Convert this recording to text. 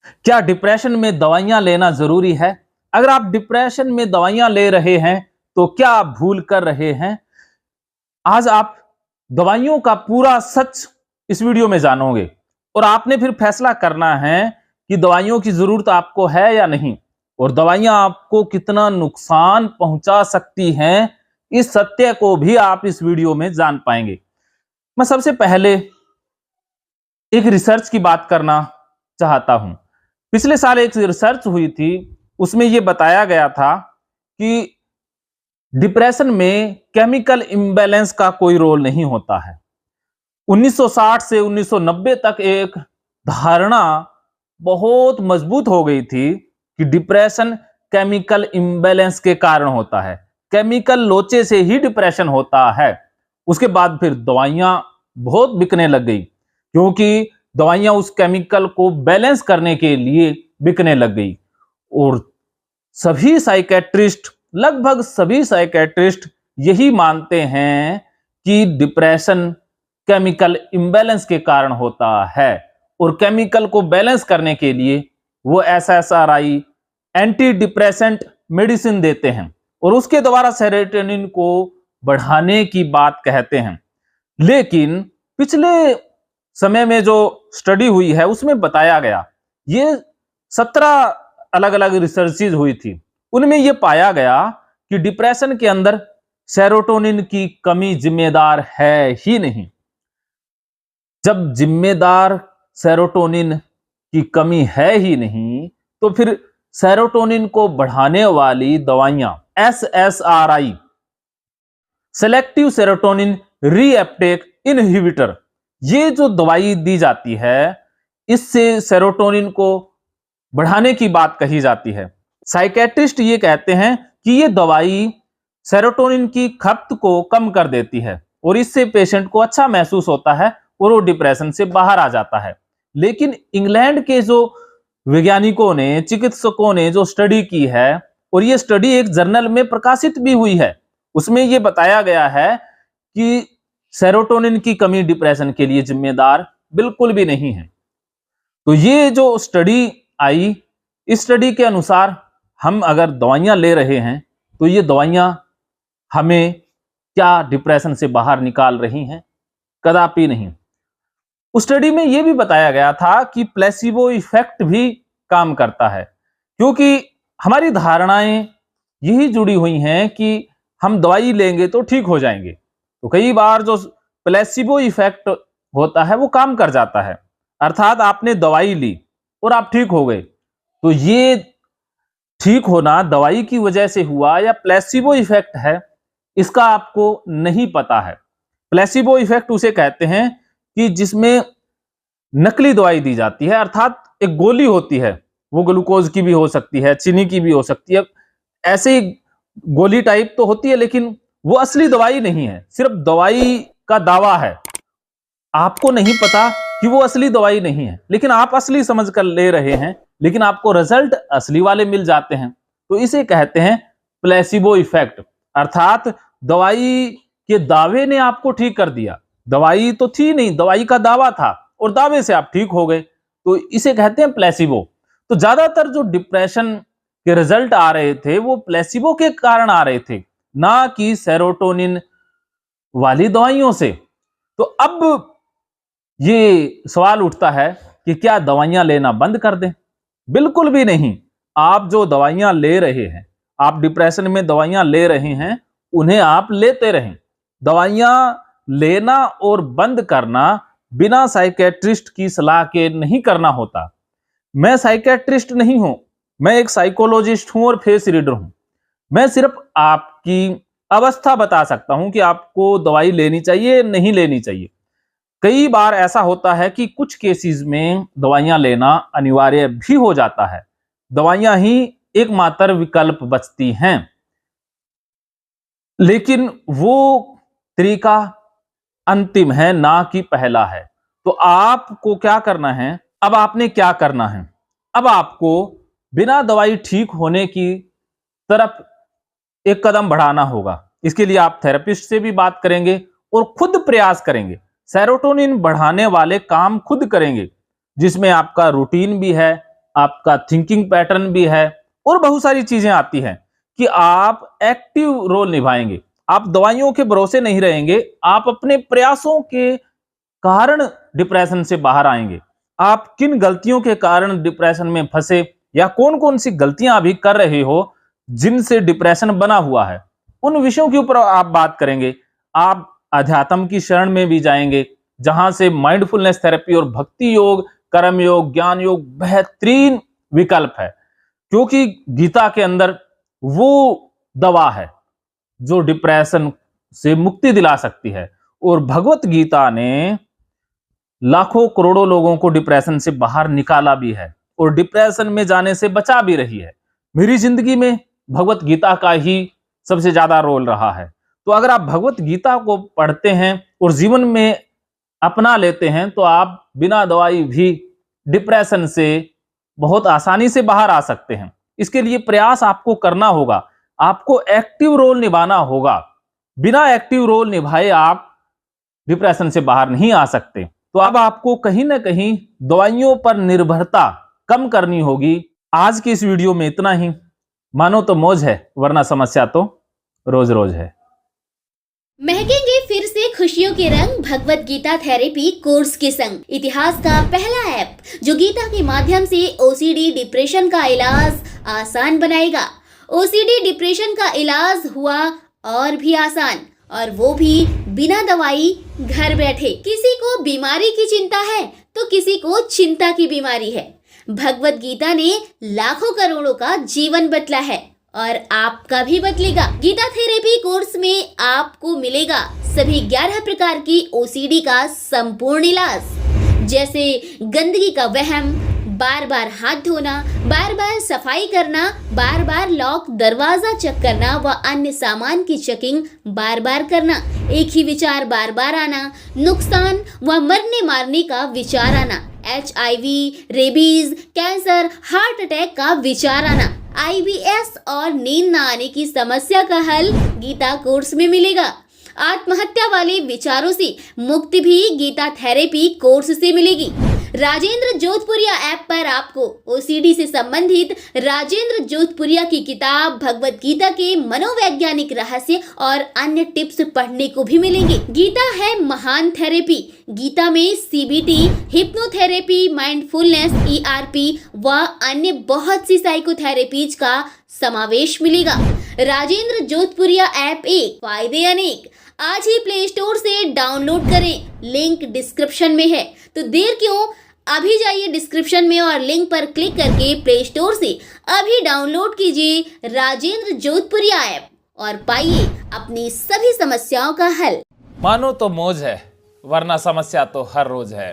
क्या डिप्रेशन में दवाइयां लेना जरूरी है? अगर आप डिप्रेशन में दवाइयां ले रहे हैं तो क्या आप भूल कर रहे हैं? आज आप दवाइयों का पूरा सच इस वीडियो में जानोगे और आपने फिर फैसला करना है कि दवाइयों की जरूरत आपको है या नहीं, और दवाइयां आपको कितना नुकसान पहुंचा सकती हैं, इस सत्य को भी आप इस वीडियो में जान पाएंगे। मैं सबसे पहले एक रिसर्च की बात करना चाहता हूं। पिछले साल एक रिसर्च हुई थी, उसमें यह बताया गया था कि डिप्रेशन में केमिकल इम्बैलेंस का कोई रोल नहीं होता है। 1960 से 1990 तक एक धारणा बहुत मजबूत हो गई थी कि डिप्रेशन केमिकल इम्बैलेंस के कारण होता है, केमिकल लोचे से ही डिप्रेशन होता है। उसके बाद फिर दवाइयां बहुत बिकने लग गई, क्योंकि दवाइयां उस केमिकल को बैलेंस करने के लिए बिकने लग गई। और सभी साइकेट्रिस्ट, लगभग सभी साइकेट्रिस्ट यही मानते हैं कि डिप्रेशन केमिकल इम्बैलेंस के कारण होता है, और केमिकल को बैलेंस करने के लिए वो एसएसआरआई एंटी डिप्रेसेंट मेडिसिन देते हैं और उसके द्वारा सेरोटोनिन को बढ़ाने की बात कहते हैं। लेकिन पिछले समय में जो स्टडी हुई है उसमें बताया गया, ये 17 अलग अलग रिसर्चेज हुई थी, उनमें यह पाया गया कि डिप्रेशन के अंदर सेरोटोनिन की कमी जिम्मेदार है ही नहीं। जब जिम्मेदार सेरोटोनिन की कमी है ही नहीं, तो फिर सेरोटोनिन को बढ़ाने वाली दवाइयां एसएसआरआई, सेलेक्टिव सेरोटोनिन रीएप्टेक इनहिबिटर, ये जो दवाई दी जाती है, इससे सेरोटोनिन को बढ़ाने की बात कही जाती है। साइकेट्रिस्ट ये कहते हैं कि ये दवाई सेरोटोनिन की खपत को कम कर देती है और इससे पेशेंट को अच्छा महसूस होता है और वो डिप्रेशन से बाहर आ जाता है। लेकिन इंग्लैंड के जो वैज्ञानिकों ने, चिकित्सकों ने जो स्टडी की है, और ये स्टडी एक जर्नल में प्रकाशित भी हुई है, उसमें ये बताया गया है कि सेरोटोनिन की कमी डिप्रेशन के लिए जिम्मेदार बिल्कुल भी नहीं है। तो ये जो स्टडी आई, इस स्टडी के अनुसार हम अगर दवाइयां ले रहे हैं तो ये दवाइयां हमें क्या डिप्रेशन से बाहर निकाल रही हैं? कदापि नहीं। उस स्टडी में यह भी बताया गया था कि प्लेसिबो इफेक्ट भी काम करता है, क्योंकि हमारी धारणाएं यही जुड़ी हुई हैं कि हम दवाई लेंगे तो ठीक हो जाएंगे। तो कई बार जो प्लेसिबो इफेक्ट होता है वो काम कर जाता है, अर्थात आपने दवाई ली और आप ठीक हो गए, तो ये ठीक होना दवाई की वजह से हुआ या प्लेसिबो इफेक्ट है, इसका आपको नहीं पता है। प्लेसिबो इफेक्ट उसे कहते हैं कि जिसमें नकली दवाई दी जाती है, अर्थात एक गोली होती है, वो ग्लूकोज की भी हो सकती है, चीनी की भी हो सकती है, ऐसे ही गोली टाइप तो होती है, लेकिन वो असली दवाई नहीं है, सिर्फ दवाई का दावा है। आपको नहीं पता कि वो असली दवाई नहीं है, लेकिन आप असली समझ कर ले रहे हैं, लेकिन आपको रिजल्ट असली वाले मिल जाते हैं। तो इसे कहते हैं प्लेसिबो इफेक्ट, अर्थात दवाई के दावे ने आपको ठीक कर दिया। दवाई तो थी नहीं, दवाई का दावा था और दावे से आप ठीक हो गए, तो इसे कहते हैं प्लेसिबो। तो ज्यादातर जो डिप्रेशन के रिजल्ट आ रहे थे वो प्लेसिबो के कारण आ रहे थे, ना कि सेरोटोनिन वाली दवाइयों से। तो अब ये सवाल उठता है कि क्या दवाइयां लेना बंद कर दें? बिल्कुल भी नहीं। आप जो दवाइयां ले रहे हैं, आप डिप्रेशन में दवाइयां ले रहे हैं, उन्हें आप लेते रहें। दवाइयां लेना और बंद करना बिना साइकेट्रिस्ट की सलाह के नहीं करना होता। मैं साइकेट्रिस्ट नहीं हूं, मैं एक साइकोलॉजिस्ट हूं और फेस रीडर हूं। मैं सिर्फ आपकी अवस्था बता सकता हूं कि आपको दवाई लेनी चाहिए, नहीं लेनी चाहिए। कई बार ऐसा होता है कि कुछ केसेस में दवाइयां लेना अनिवार्य भी हो जाता है, दवाइयां ही एकमात्र विकल्प बचती हैं, लेकिन वो तरीका अंतिम है, ना कि पहला है। तो आपको क्या करना है? अब आपने क्या करना है? अब आपको बिना दवाई ठीक होने की तरफ एक कदम बढ़ाना होगा। इसके लिए आप थेरेपिस्ट से भी बात करेंगे और खुद प्रयास करेंगे, सेरोटोनिन बढ़ाने वाले काम खुद करेंगे, जिसमें आपका रूटीन भी है, आपका थिंकिंग पैटर्न भी है, और बहुत सारी चीजें आती हैं कि आप एक्टिव रोल निभाएंगे। आप दवाइयों के भरोसे नहीं रहेंगे, आप अपने प्रयासों के कारण डिप्रेशन से बाहर आएंगे। आप किन गलतियों के कारण डिप्रेशन में फंसे, या कौन कौन सी गलतियां अभी कर रहे हो जिनसे डिप्रेशन बना हुआ है, उन विषयों के ऊपर आप बात करेंगे। आप अध्यात्म की शरण में भी जाएंगे, जहां से माइंडफुलनेस थेरेपी और भक्ति योग, कर्म योग, ज्ञान योग बेहतरीन विकल्प है, क्योंकि गीता के अंदर वो दवा है जो डिप्रेशन से मुक्ति दिला सकती है। और भगवत गीता ने लाखों करोड़ों लोगों को डिप्रेशन से बाहर निकाला भी है, और डिप्रेशन में जाने से बचा भी रही है। मेरी जिंदगी में भगवत गीता का ही सबसे ज्यादा रोल रहा है। तो अगर आप भगवत गीता को पढ़ते हैं और जीवन में अपना लेते हैं, तो आप बिना दवाई भी डिप्रेशन से बहुत आसानी से बाहर आ सकते हैं। इसके लिए प्रयास आपको करना होगा, आपको एक्टिव रोल निभाना होगा। बिना एक्टिव रोल निभाए आप डिप्रेशन से बाहर नहीं आ सकते। तो अब आपको कहीं ना कहीं दवाइयों पर निर्भरता कम करनी होगी। आज की इस वीडियो में इतना ही। मानो तो मौज है, वरना समस्या तो रोज रोज है। महकेंगे फिर से खुशियों के रंग भगवत गीता थेरेपी कोर्स के संग। इतिहास का पहला ऐप जो गीता के माध्यम से ओसीडी डिप्रेशन का इलाज आसान बनाएगा। ओसीडी डिप्रेशन का इलाज हुआ और भी आसान, और वो भी बिना दवाई, घर बैठे। किसी को बीमारी की चिंता है तो किसी को चिंता की बीमारी है। भगवत गीता ने लाखों करोड़ों का जीवन बदला है, और आपका भी बदलेगा। गीता थेरेपी कोर्स में आपको मिलेगा सभी 11 प्रकार की ओसीडी का संपूर्ण इलाज, जैसे गंदगी का वहम, बार बार हाथ धोना, बार बार सफाई करना, बार बार लॉक दरवाजा चेक करना व अन्य सामान की चेकिंग बार बार करना, एक ही विचार बार बार आना, नुकसान व मरने मारने का विचार आना, HIV, rabies, cancer, heart attack का विचार आना, IBS और नींद न आने की समस्या का हल गीता कोर्स में मिलेगा। आत्महत्या वाले विचारों से मुक्ति भी गीता थेरेपी कोर्स से मिलेगी। राजेंद्र जोधपुरिया ऐप पर आपको ओसीडी से संबंधित राजेंद्र जोधपुरिया की किताब भगवत गीता के मनोवैज्ञानिक रहस्य और अन्य टिप्स पढ़ने को भी मिलेंगे। गीता है महान थेरेपी। गीता में CBT, हिप्नोथेरेपी, माइंडफुलनेस, ERP व अन्य बहुत सी साइकोथेरेपीज का समावेश मिलेगा। राजेंद्र जोधपुरिया ऐप एक, फायदे अनेक। आज ही प्ले स्टोर से डाउनलोड करें, लिंक डिस्क्रिप्शन में है। तो देर क्यों, अभी जाइए डिस्क्रिप्शन में और लिंक पर क्लिक करके प्ले स्टोर से अभी डाउनलोड कीजिए राजेंद्र जोधपुरिया ऐप और पाइए अपनी सभी समस्याओं का हल। मानो तो मौज है, वरना समस्या तो हर रोज है।